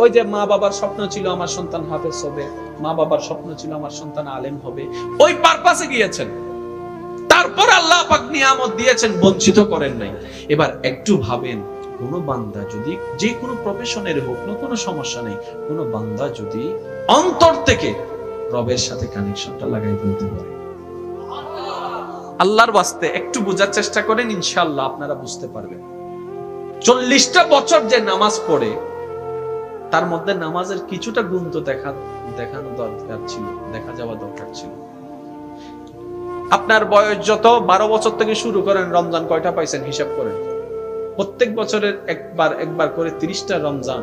ওই যে মা বাবার স্বপ্ন ছিল আমার সন্তান হাফেজ হবে, মা বাবার স্বপ্ন ছিল আমার সন্তান আলেম হবে, ওই পারপাসে গিয়েছেন। তারপর আল্লাহ পাক নিয়ামত দিয়েছেন, বঞ্চিত করেন নাই। এবার একটু ভাবেন, কোন বান্দা যদি যে কোনো প্রফেশনের হোক না, কোনো সমস্যা নেই, কোন বান্দা যদি অন্তর থেকে রবের সাথে কানেকশনটা লাগাই ফেলতে পারে, আল্লাহর ওয়াস্তে একটু বোঝার চেষ্টা করেন, ইনশাআল্লাহ আপনারা বুঝতে পারবেন। 40টা বছর যে নামাজ পড়ে, তার মধ্যে নামাজের কিছুটা গুণ তো দেখানো দরকার ছিল, দেখা যাওয়া দরকার ছিল। আপনার বয়স যত 12 বছর থেকে শুরু করেন, রমজান কয়টা পাইছেন হিসাব করেন। প্রত্যেক বছরের একবার করে 30টা রমজান,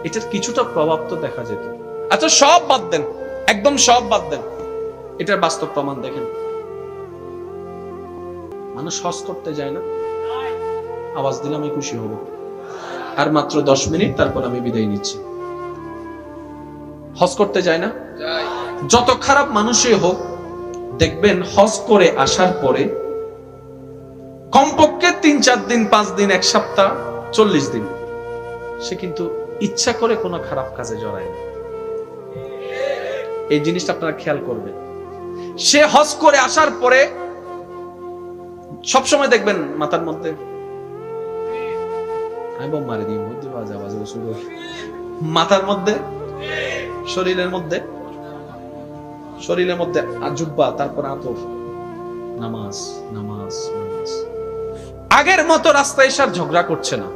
এটার কিছুটা প্রভাব তো দেখা যেত। আচ্ছা সব বাদ দেন, একদম সব বাদ দেন, এটার বাস্তব প্রমাণ দেখেন। মানুষ হজ করতে যায় না? আওয়াজ দিলে আমি খুশি হব। আর মাত্র 10 মিনিট, তারপর আমি বিদায় নিচ্ছি। হজ করতে যায় না? যত খারাপ মানুষই হোক, দেখবেন হজ করে আসার পরে কমপক্ষে 3-4 দিন, 5 দিন, 1 সপ্তাহ, 40 দিন সে কিন্তু ইচ্ছা করে কোনো খারাপ কাজে জড়ায় না। এই জিনিসটা আপনারা খেয়াল করবেন। সে হজ করে আসার পরে সবসময় দেখবেন মাথার মধ্যে মাথার মধ্যে, শরীরের মধ্যে আজুব্বা, তারপর আতর, নামাজ নামাজ নামাজ। আগের মতো রাস্তায় এসে ঝগড়া করছে না।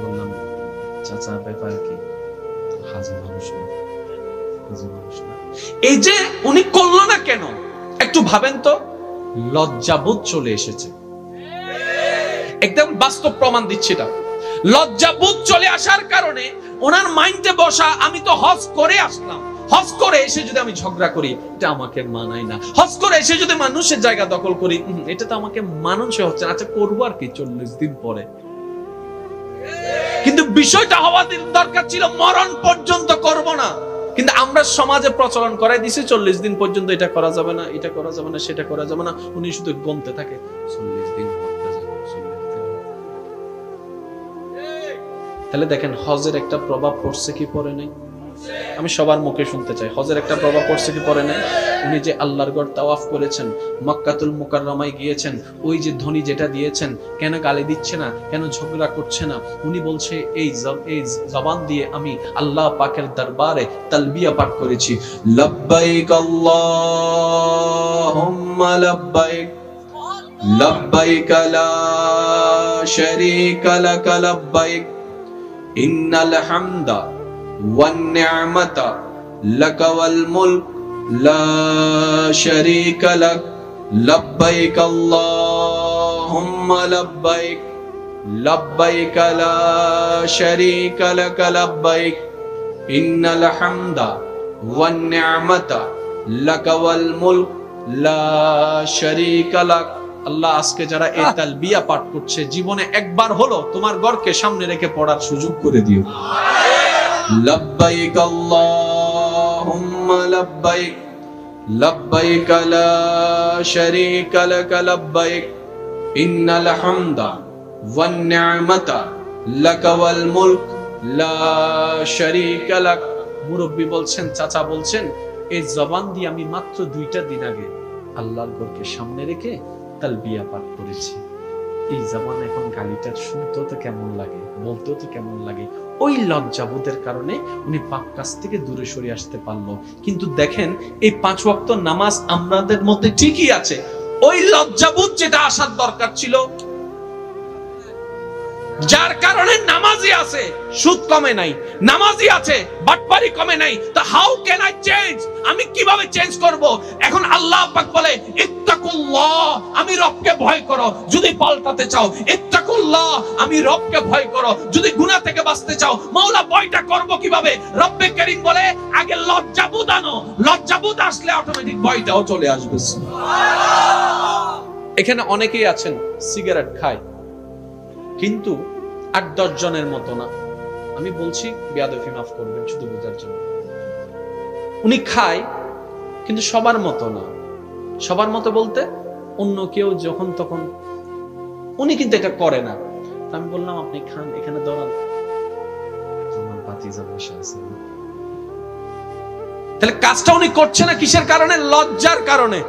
বললাম, চাচা ব্যাপার কি? হাজি মানুষ না। এই যে উনি করলো না কেন, একটু ভাবেন তো। লজ্জাবোধ চলে এসেছে। একদম বাস্তব প্রমাণ দিচ্ছি এটা। লজ্জাবোধ চলে আসার কারণে ওনার মাইন্ডে বসা, আমি তো হজ করে আসলাম, হজ করে এসে যদি আমি ঝগড়া করি, এটা আমাকে মানায় না। হজ করে এসে যদি মানুষের জায়গা দখল করি, এটা তো আমাকে মানানসই হচ্ছে না। আচ্ছা করবো আর কি 40 দিন পরে। কিন্তু বিষয়টা হওয়া দরকার ছিল মরণ পর্যন্ত করব না। কিন্তু আমরা সমাজে প্রচলন করাই দিছি 40 দিন পর্যন্ত এটা করা যাবে না, এটা করা যাবে না, সেটা করা যাবে না। উনি শুধু গমতে থাকে 40 দিন। তাহলে দেখেন হজের একটা প্রভাব পড়ছে কি পড়ে নাই? আমি সবার মুখে শুনতে চাই, হজের একটা প্রভাব পড়ছে কি পড়ে নাই? উনি যে আল্লাহর ঘর তাওয়াফ করেছেন, মক্কাতুল মুকাররমায় গিয়েছেন, ওই যে ধ্বনি যেটা দিয়েছেন, কেন গালি দিচ্ছে না, কেন ঝগড়া করছে না? উনি বলছে এই জবান দিয়ে আমি আল্লাহ পাকের দরবারে তালবিয়া পাঠ করেছি, লব্বাইক আল্লাহুম্মা লব্বাইক, লব্বাইক লা শারীকা লাক লব্বাইক, ইন্নাল হামদা ওয়ান নি'মাতা লাকা ওয়াল মুলক লা শারীকা লাক, লব্বাইক আল্লাহুম্মা লব্বাইক, লব্বাইক লা শারীকা লাক লব্বাইক, ইন্নাল হামদা ওয়ান নি'মাতা লাকা ওয়াল মুলক লা শারীকা লাক। আল্লাহ আজকে যারা এই তালবিয়া পাঠ করছে, জীবনে একবার হলো তোমার ঘরকে সামনে রেখে পড়ার সুযোগ করে দিও। লব্বাইক আল্লাহুম্মা লব্বাইক, লব্বাইক লা শারীকা লাক লব্বাইক, ইন্নাল হামদা ওয়ান নি'মাতা লাকা ওয়াল মুলক লা শারীকা লাক। মুরব্বি বলছেন, চাচা বলছেন, এই জবান দিয়ে আমি মাত্র 2টা দিন আগে আল্লাহর ঘরকে সামনে রেখে তালবিয়া পাঠ করেছি। এই জবান এখন গালিটা শুনতেও তো কেমন লাগে, বলতেও তো কেমন লাগে। ওই লজ্জাবোধের কারণে উনি পাপ কাজ থেকে দূরে সরে আসতে পারলো। কিন্তু দেখেন এই 5 ওয়াক্ত নামাজ আমাদের মধ্যে ঠিকই আছে, ওই লজ্জাবোধ যেটা আসার দরকার ছিল, যার কারণে নামাজি আছে সুদ কমে নাই, নামাজি আছে বাটপারি কমে নাই। তো হাউ ক্যান আই চেঞ্জ? আমি কিভাবে চেঞ্জ করব? এখন আল্লাহ পাক বলে ইত্তাকুল্লাহ, আমি রবকে ভয় করো যদি পাল্টাতে চাও। ইত্তাকুল্লাহ, আমি রবকে ভয় করো যদি গুনাহ থেকে বাঁচতে চাও। মাওলা ভয়টা করব কিভাবে? রব্বে কারীম বলে আগে লজ্জাবোধ আনো, লজ্জাবোধ আসলে অটোমেটিক ভয়টাও চলে আসবে। সুবহানাল্লাহ। এখানে অনেকেই আছেন সিগারেট খায়, কিন্তু 8-10 জনের মতো না। আমি বলছি বেয়াদবি মাফ করবেন, শুধু বোঝার জন্য। উনি খায় কিন্তু সবার মতো না। সবার মতো বলতে অন্য কেউ যখন তখন, উনি কিন্তু এটা করে না। আমি বললাম আপনি খান, এখানে দাঁড়ান। তাহলে কাজটা উনি করছে না কিসের কারণে? লজ্জার কারণে।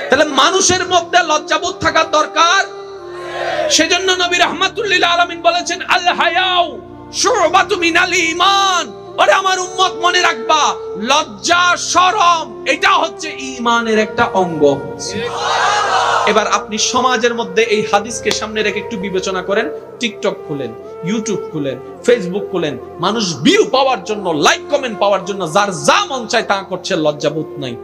তাহলে মানুষের মধ্যে লজ্জাবোধ থাকার দরকার। সেজন্য নবী রাহমাতুল লিল আলামিন বলেছেন, আল হায়াউ শুবাতু মিনাল ঈমান। ওরে আমার উম্মত, মনে রাখবা, লজ্জা শরম এটা হচ্ছে ঈমানের একটা অঙ্গ। এবার আপনি সমাজের মধ্যে এই হাদিসকে সামনে রেখে একটু বিবেচনা করেন। টিকটক খুলেন, ইউটিউব খুলেন, ফেসবুক খুলেন, মানুষ ভিউ পাওয়ার জন্য, লাইক কমেন্ট পাওয়ার জন্য যার যা মন চায় তা করছে, লজ্জাবোধ নাই।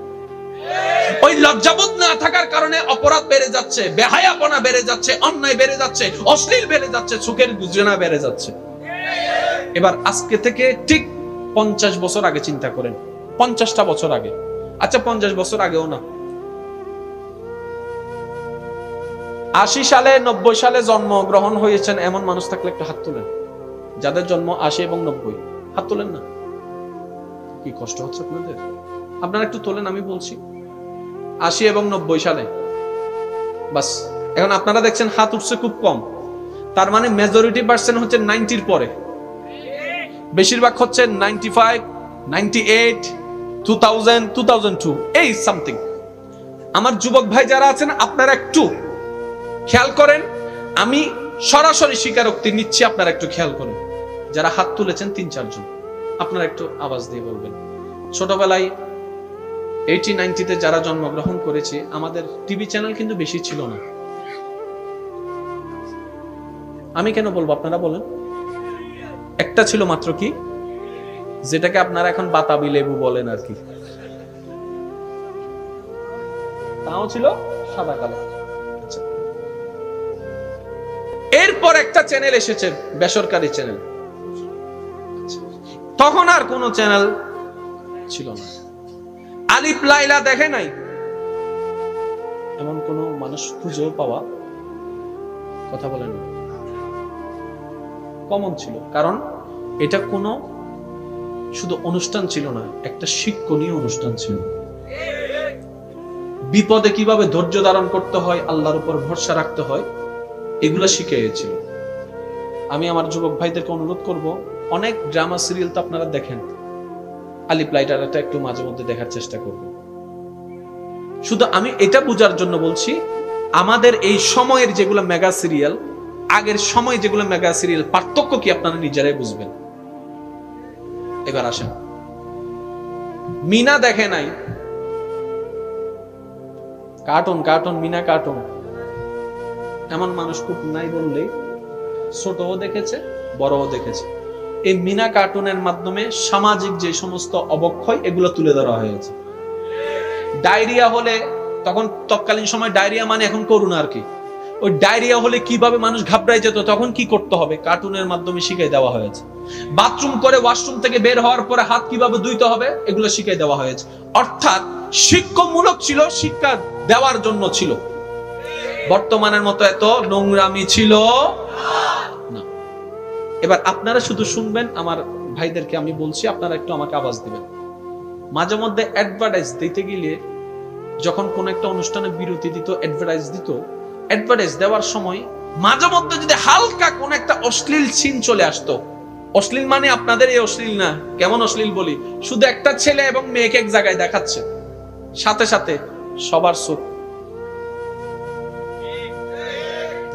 ওই লজ্জাবোধ না থাকার কারণে অপরাধ বেড়ে যাচ্ছে, বেহায়াপনা বেড়ে যাচ্ছে, অন্যায় বেড়ে যাচ্ছে, অশ্লীল বেড়ে যাচ্ছে, চোখের গুজনা বেড়ে যাচ্ছে। এবার আজকে থেকে ঠিক 50 বছর আগে চিন্তা করেন, 50টা বছর আগে, আচ্ছা 50 বছর আগেও না, 80 সালে 90 সালে জন্মগ্রহণ হয়েছেন এমন মানুষ থাকলে একটা হাত তোলেন। যাদের জন্ম 80 এবং 90, হাত তোলেন না। কি কষ্ট হচ্ছে আপনাদের? আপনারা একটু তোলেন, আমি বলছি 80 এবং 90 সালে। বাস, এখন আপনারা দেখছেন হাত উঠছে খুব কম, তার মানে মেজরিটি পার্সেন্ট হচ্ছে 90-র পরে, বেশিরভাগ হচ্ছে 95, 98, 2000, 2002 এই সামথিং। আমার যুবক ভাই যারা আছেন আপনারা একটু খেয়াল করেন, আমি সরাসরি স্বীকারোক্তি নিচ্ছি, আপনারা একটু খেয়াল করেন। যারা হাত তুলেছেন 3-4 জন, আপনারা একটু আওয়াজ দিয়ে বলবেন। ছোটবেলায় 80-90-তে যারা জন্মগ্রহণ করেছে, আমাদের টিভি চ্যানেল কিন্তু বেশি ছিল না। আমি কেন বলবো আপনারা বলেন? একটা ছিল মাত্র, কি যেটাকে আপনারা এখন বাতাবি লেবু বলেন আর কি, তাও ছিল সাদা কালো। এরপর একটা চ্যানেল এসেছে, বেসরকারি চ্যানেল। তখন আর কোন চ্যানেল ছিল না। আলিফ লাইলা দেখে নাই এমন কোন মানুষ খুঁজে পাওয়া, কথা বলেন, কমন ছিল। কারণ এটা কোন শুধু অনুষ্ঠান ছিল না, একটা শিক্ষণীয় অনুষ্ঠান ছিল। বিপদে কিভাবে ধৈর্য ধারণ করতে হয়, আল্লাহর উপর ভরসা রাখতে হয়, এগুলো শিখিয়েছিল। আমি আমার যুবক ভাইদেরকে অনুরোধ করব, অনেক ড্রামা সিরিয়াল তো আপনারা দেখেন, আলিফ লাইলাটা একটু মাঝে মধ্যে দেখার চেষ্টা করবেন। শুধু আমি এটা বোঝার জন্য বলছি, আমাদের এই সময়ের যেগুলো মেগা সিরিয়াল, আগের সময় যেগুলো মেগা সিরিয়াল, পার্থক্য কি আপনারা নিজেরাই বুঝবেন। এবার আসেন, মিনা দেখে নাই, কার্টুন কার্টুন মিনা কার্টুন, এমন মানুষ খুব নাই বললেই, ছোটও দেখেছে, বড়ও দেখেছে। এই মিনা কার্টুনের মাধ্যমে সামাজিক যে সমস্ত অবক্ষয়, এগুলো তুলে ধরা হয়েছে। ডায়রিয়া হলে, তখন তৎকালীন সময় ডায়রিয়া মানে এখন করোনা আর কি, ওই ডায়রিয়া হলে কিভাবে মানুষ ঘাবড়ায় যেত, তখন কি করতে হবে কার্টুনের মাধ্যমে শিখিয়ে দেওয়া হয়েছে। বাথরুম করে ওয়াশরুম থেকে বের হওয়ার পরে হাত কিভাবে ধুইতে হবে, এগুলো শিখিয়ে দেওয়া হয়েছে। অর্থাৎ শিক্ষামূলক ছিল, শিক্ষা দেওয়ার জন্য ছিল। বর্তমানের মতো এত নোংরামি ছিল না। এবার আপনারা শুধু শুনবেন, আমার ভাইদেরকে আমি বলছি, আপনারা একটু আমাকে আওয়াজ দিবেন। মাঝে মধ্যে অ্যাডভার্টাইজ দিতে গেলে, যখন কোন একটা অনুষ্ঠানে বিরতি দিত, অ্যাডভার্টাইজ দিত, অ্যাডভার্টাইজ দেওয়ার সময় মাঝে মধ্যে যদি হালকা কোন একটা অশ্লীল সিন চলে আসতো, অশ্লীল মানে আপনাদের এই অশ্লীল না, কেমন অশ্লীল বলি, শুধু একটা ছেলে এবং মেয়েকে এক জায়গায় দেখাচ্ছে, সাথে সাথে সবার চোখ,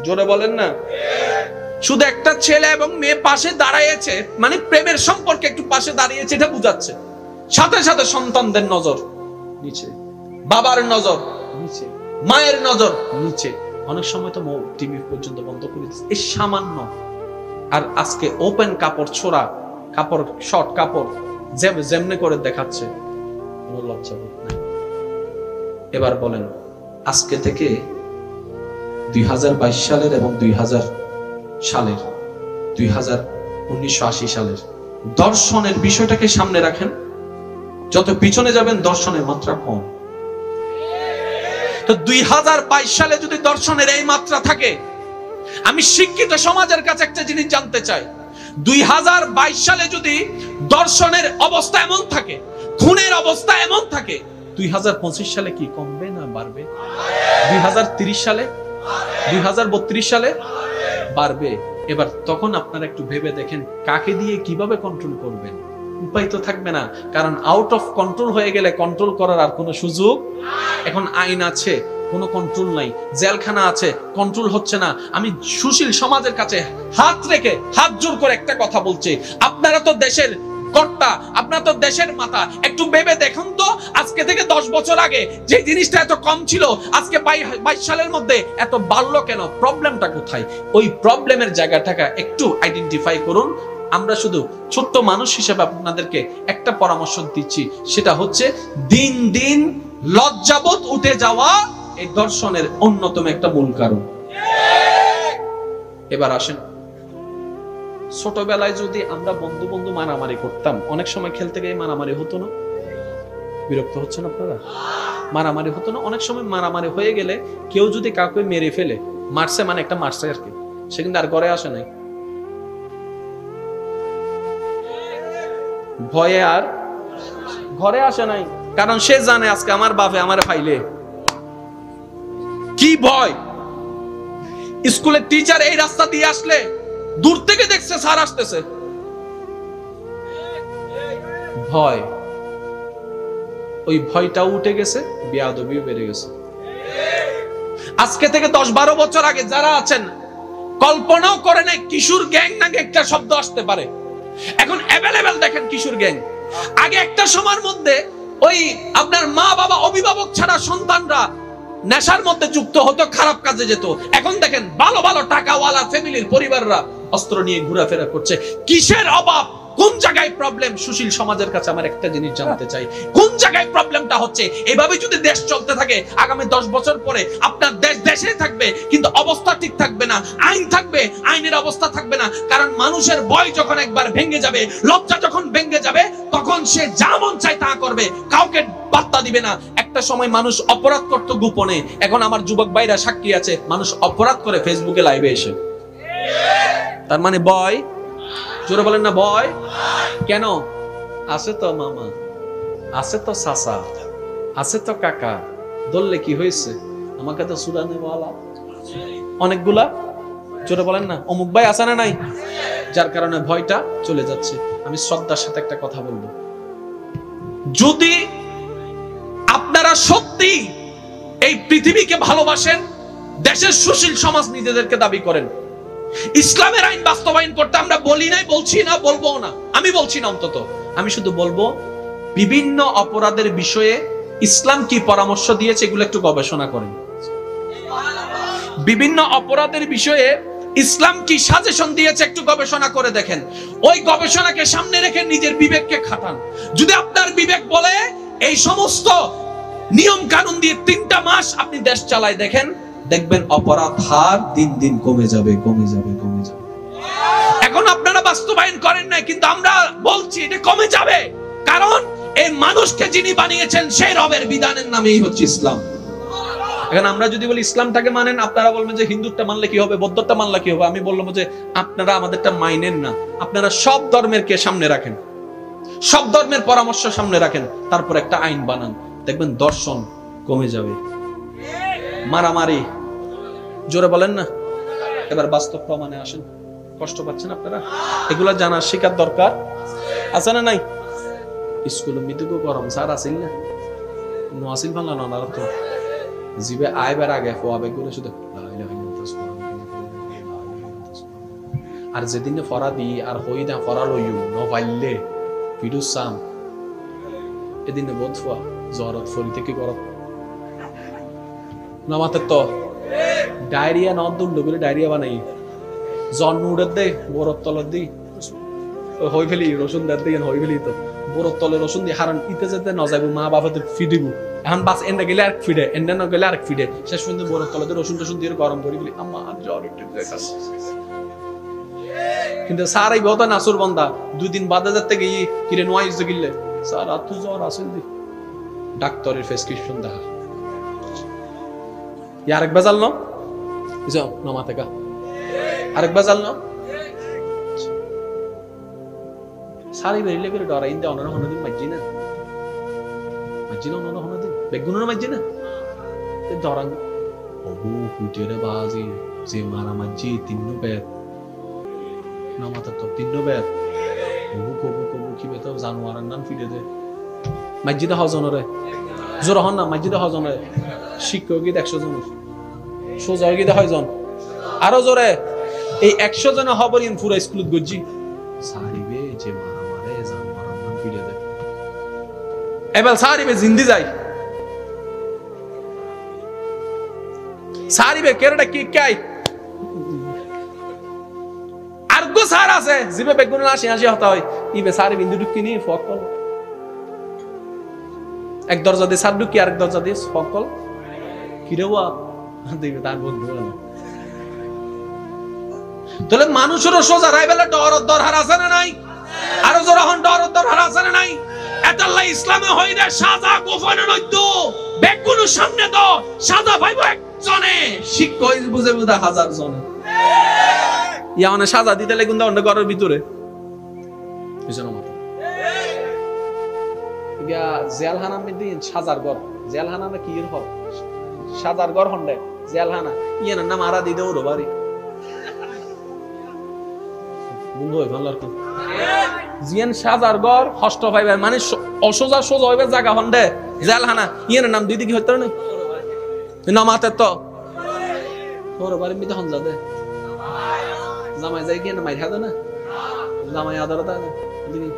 জোরে বলেন না, শুধু একটা ছেলে এবং মেয়ে পাশে দাঁড়িয়েছে, মানে প্রেমের সম্পর্কে একটু পাশে দাঁড়িয়েছে, এটা বুঝাচ্ছে। সাথে সাথে সন্তানদের নজর নিচে, বাবার নজর নিচে, মায়ের নজর নিচে, অনেক সময় তো টিভি পর্যন্ত বন্ধ করে দিচ্ছে, এই সামান্য। আর আজকে ওপেন কাপড়, ছোড়া কাপড়, শর্ট কাপড় যেমনে করে দেখাচ্ছে, কোনো লজ্জাবোধ নাই। এবার বলেন, আজকে থেকে 2022 সালের এবং 2000 সালের 1980 সালের দর্শনের বিষয়টাকে সামনে রাখেন, যত পিছনে যাবেন দর্শনের মাত্রা কম। তো 2022 সালে যদি দর্শনের এই মাত্রা থাকে, আমি শিক্ষিত সমাজের কাছে একটা জিনিস জানতে চাই, 2022 সালে যদি দর্শনের অবস্থা এমন থাকে, খুনের অবস্থা এমন থাকে, 2025 সালে কি কমবে না বাড়বে? 2030 সালে, 2032 সালে বাড়বে। এবার তখন আপনারা একটু ভেবে দেখেন কাকে দিয়ে কিভাবে কন্ট্রোল করবেন। উপায় তো থাকবে না, কারণ আউট অফ কন্ট্রোল হয়ে গেলে কন্ট্রোল করার আর কোনো সুযোগ। এখন আইন আছে, কোনো কন্ট্রোল নাই, জেলখানা আছে, কন্ট্রোল হচ্ছে না। আমি সুশীল সমাজের কাছে হাত রেখে হাত জোর করে একটা কথা বলছি, আপনারা তো দেশের কর্তা, আপনারা তো দেশের মাথা, একটু ভেবে দেখুন তো আজকে থেকে 10 বছর আগে যে জিনিসটা এত কম ছিল আজকে 22 সালের মধ্যে এত বাড়লো কেন? প্রবলেমটা কোথায়? ওই প্রবলেমের জায়গাটাকে একটু আইডেন্টিফাই করুন। আমরা শুধু ছোট্ট মানুষ হিসেবে আপনাদেরকে একটা পরামর্শ দিচ্ছি, সেটা হচ্ছে দিন দিন লজ্জাবোধ উঠে যাওয়া এই দর্শনের অন্যতম একটা মূল কারণ। এবার আসেন, ছোটবেলায় যদি আমরা বন্ধু বন্ধু মারামারি করতাম, অনেক সময় খেলতে গিয়ে মারামারি হতো না? বিরক্ত হচ্ছেন আপনারা? মারামারি হতো না? অনেক সময় মারামারি হয়ে গেলে কেউ যদি কাউকে মেরে ফেলে, মারছে মানে একটা মারছে আর কি, সে কিন্তু আর ঘরে আসে নাই, ভয়ে আর ঘরে আসে নাই, কারণ সে জানে আজকে আমার বাপে আমার ফাইলে। কি ভয়? স্কুলের টিচার এই রাস্তা দিয়ে আসলে দূর থেকে দেখছে স্যার আসতেছে, ভয়। ওই ভয়টা উঠে গেছে, বেয়াদবিও বেড়ে গেছে। আজকে থেকে 10-12 বছর আগে যারা আছেন কল্পনাও করে নাই কিশোর গ্যাং নাকি একটা শব্দ আসতে পারে। এখন অ্যাভেলেবেল দেখেন কিশোর গ্যাং। আগে একটা সময়ের মধ্যে ওই আপনার মা বাবা অভিভাবক ছাড়া সন্তানরা নেশার মধ্যে যুক্ত হতো, খারাপ কাজে যেত। এখন দেখেন ভালো ভালো টাকাওয়ালা ফ্যামিলির পরিবাররা অস্ত্র নিয়ে ঘোরাফেরা করছে। কিসের অভাব? কোন জায়গায় প্রবলেম? সুশীল সমাজের কাছে আমার একটা জিনিস জানতে চাই, কোন জায়গায় প্রবলেমটা হচ্ছে? এভাবে যদি দেশ চলতে থাকে আগামী 10 বছর পরে আপনার দেশ দেশে থাকবে কিন্তু অবস্থা ঠিক থাকবে না। আইন থাকবে, আইনের অবস্থা থাকবে না, কারণ মানুষের ভয় যখন একবার ভেঙে যাবে, লজ্জা যখন ভেঙে যাবে, তখন সে যা মন চায় তা করবে, কাউকে বার্তা দিবে না। একটা সময় মানুষ অপরাধ করত গোপনে, এখন আমার যুবক ভাইরা সাক্ষী আছে, মানুষ অপরাধ করে ফেসবুকে লাইভে এসে। তার মানে ভয়, জোরে বলেন না ভয়। কেন? আছে তো মামা, আছে তো চাচা, আছে তো কাকা, ধরলে কি হয়েছে? আমাকে তো সুরানে বলা অনেকগুলা, জোরে বলেন না অমুক ভাই আছে না নাই, যার কারণে ভয়টা চলে যাচ্ছে। আমি শ্রদ্ধার সাথে একটা কথা বলবো, যদি আপনারা সত্যি এই পৃথিবীকে ভালোবাসেন, দেশের সুশীল সমাজ নিজেদেরকে দাবি করেন, ইসলামের আইন বাস্তবায়ন করতে আমরা বলি নাই, বলছি না, বলবো না, আমি বলছি না, অন্তত আমি শুধু বলবো বিভিন্ন অপরাধের বিষয়ে ইসলাম কি পরামর্শ দিয়েছে এগুলো একটু গবেষণা করেন। বিভিন্ন অপরাধের বিষয়ে ইসলাম কি সাজেশন দিয়েছে একটু গবেষণা করে দেখেন। ওই গবেষণাকে সামনে রেখে নিজের বিবেককে খাটান। যদি আপনার বিবেক বলে এই সমস্ত নিয়ম কানুন দিয়ে 3টা মাস আপনি দেশ চালায় দেখেন, দেখবেন অপরাধ হার দিন দিন কমে যাবে, কমে যাবে, কমে যাবে। এখন আপনারা বাস্তবায়ন করেন না, কিন্তু আমরা বলছি এটা কমে যাবে, কারণ এই মানুষকে যিনি বানিয়েছেন সেই রবের বিধানের নামেই হচ্ছে ইসলাম। এখন আমরা যদি বলি ইসলামটাকে মানেন, আপনারা বলবেন যে হিন্দুটা মানলে কি হবে, বৌদ্ধটা মানলে কি হবে। আমি বললাম যে আপনারা আমাদেরটা মাইনেন না, আপনারা সব ধর্মের কে সামনে রাখেন, সব ধর্মের পরামর্শ সামনে রাখেন, তারপর একটা আইন বানান, দেখবেন দর্শন কমে যাবে। মারামারি, জোরে বলেন না। এবার বাস্তব প্রমাণে আসেন। কষ্ট পাচ্ছেন আপনারা? এগুলা জানার শেখার দরকার আছে না নাই? স্কুলে মৃত্যু গরম স্যার আসিল না, আসিল ভালো না তো জিবে আইবার আগে ফোয়াবে গুলো শুধু, আর যেদিন ফরা দি আর হই দা ফরা লইউ নভাইলে ভিডিও সাম এদিন বোধ ফোয়া জরত ফরি থেকে গরত নামাতে তো ডায়রিয়া নদুল বলে ডায়রিয়া বানাই জন্ম উড়ে দে বরত তলত দি হই ফেলি রসুন দাঁত দিয়ে হই ফেলি তো বরত তলে রসুন দিয়ে হারান ইতে যেতে ন যাইব মা বাবাতে ফিদিব। এখন বাস এন্ডা গেলে আর ফিডে, এন্ডা না গেলে আর ফিডে, শেষ পর্যন্ত বরত তলে রসুন টসুন দিয়ে গরম করি বলি আমার জ্বর একটু দেখাস। কিন্তু স্যার এই বহুত নাসুর বন্দা 2 দিন বাদে যাতে গিয়ে কিরে নোয়াইজ গিললে স্যার আর তুই জ্বর আসল দি ডাক্তারের প্রেসক্রিপশন দেখা আরেক বাজাল ন যাও নমাতে কা আরেক বাজাল ন সারি বেরিলে করে ডরাই ইন্দে অনর হনদিন মাজি না অনর হনদিন বেগুন মাজি না ডরাং ওহু হুটেরে বাজি যে মারা মাজি তিন্নু পেট না মাথা তো তিন বের কবু কবু কি বেতো জানোয়ারের নাম ফিরে দে মসজিদে হজনরে জোর হন না মসজিদে হজনরে শিক্ষক গীত 100 জন সোজা গীত 6 জন আরো জোরে এই 100 জন হবরিন পুরো স্কুলত গজ্জি সারিবে যে মারা মারে জানোয়ারের নাম ফিরে দে এবার সারিবে জিন্দি যাই সারিবে কেরটা কি কাই আরগো সার আছে জিবে বেগুন আসি আসি হতা হয় ইবে সারি বিন্দু ঢুকি নি ফকল এক দরজা দিয়ে সার ঢুকি আরেক দরজা দিয়ে ফকল কি রে ওয়া দেখবে তার বন্ধু না তাহলে মানুষেরও সোজা রাইবেলা দর হার আছে না নাই আরো জোরা হন দর হার আছে না নাই এতাল্লাহ ইসলামে হইরে সাজা গোপনে নইতো বেগুন সামনে তো সাজা ভাইবো একজনে শিক্ষক বুঝে বুঝা হাজার জনে ইয়ানে সাজা দিতে লাগুন দা ঘরের ভিতরে বুঝছো না ইয়া জেলখানা মধ্যে সাজার ঘর জেলখানা না কি এর হল সাজার ঘর হন্ডে জেলখানা ইয়ানা নাম আরা দি দেও বাড়ি বন্ধু হই ভালো আর জিয়ান সাজার ঘর হস্ত পাইবে মানে অসোজা সোজা হইবে জায়গা হন্ডে জেলখানা ইয়ানা নাম দিদি কি হইতো না নামাতে তো ওর বাড়ি মিতে হন যাবে জামাই যাই কি না মাইর খাদো না জামাই আদর দা না দিদি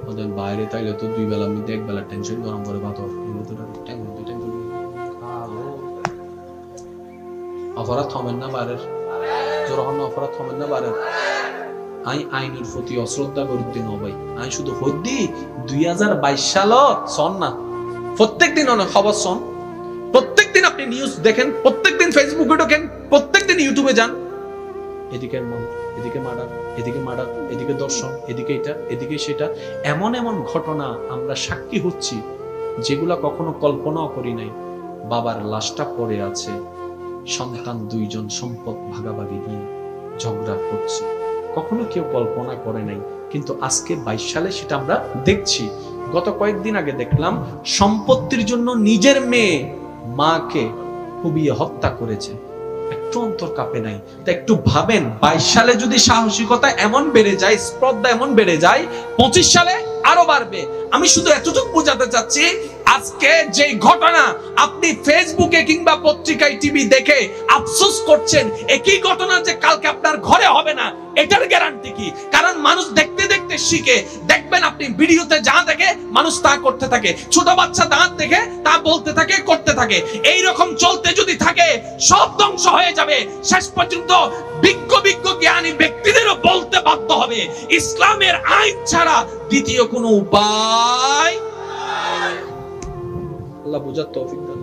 ওদের বাইরে তাইলে তো দুই বেলা মিতে এক বেলা টেনশন গরম করে ভাত এগুলো তো টেনশন অপরাধ থমেন না বাইরের জোর হন অপরাধ থমেন না বাইরের আই আইনের প্রতি অশ্রদ্ধা করিতে ন ভাই আই শুধু হদ্দি 2022 সাল সন না প্রত্যেকদিন অনেক খবর শোন প্রত্যেকদিন আপনি নিউজ দেখেন প্রত্যেকদিন ফেসবুকে ঢোকেন প্রত্যেকদিন ইউটিউবে যান এদিকে মার্ডার এদিকে দর্শন এদিকে এটা এদিকে সেটা এমন এমন ঘটনা আমরা সাক্ষী হচ্ছি যেগুলা কখনো কল্পনাও করি নাই বাবার লাশটা পড়ে আছে সন্তান দুইজন সম্পদ ভাগাভাগি নিয়ে ঝগড়া করছে কখনো কেউ কল্পনা করে নাই কিন্তু আজকে 22 সালে সেটা আমরা দেখছি গত কয়েকদিন আগে দেখলাম সম্পত্তির জন্য নিজের মেয়ে মাকে কুপিয়ে হত্যা করেছে একটু অন্তর কাঁপে নাই তা একটু ভাবেন 22 সালে যদি সাহসিকতা এমন বেড়ে যায় স্পর্ধা এমন বেড়ে যায় 25 সালে আরো বাড়বে আমি শুধু এতটুকু বোঝাতে চাচ্ছি আজকে যে ঘটনা আপনি ফেসবুকে কিংবা পত্রিকায় টিভি দেখে আফসোস করছেন একই ঘটনা যে কালকে আপনার ঘরে হবে না এটার গ্যারান্টি কি কারণ মানুষ দেখতে দেখতে শিখে দেখবেন আপনি ভিডিওতে যা দেখে মানুষ তা করতে থাকে ছোট বাচ্চা দাঁত দেখে তা বলতে থাকে করতে থাকে এই রকম চলতে যদি থাকে সব ধ্বংস হয়ে যাবে শেষ পর্যন্ত বিজ্ঞ জ্ঞানী ব্যক্তিদেরও বলতে বাধ্য হবে ইসলামের আইন ছাড়া দ্বিতীয় কোনো উপায় আল্লাহ বুঝার তৌফিক দান।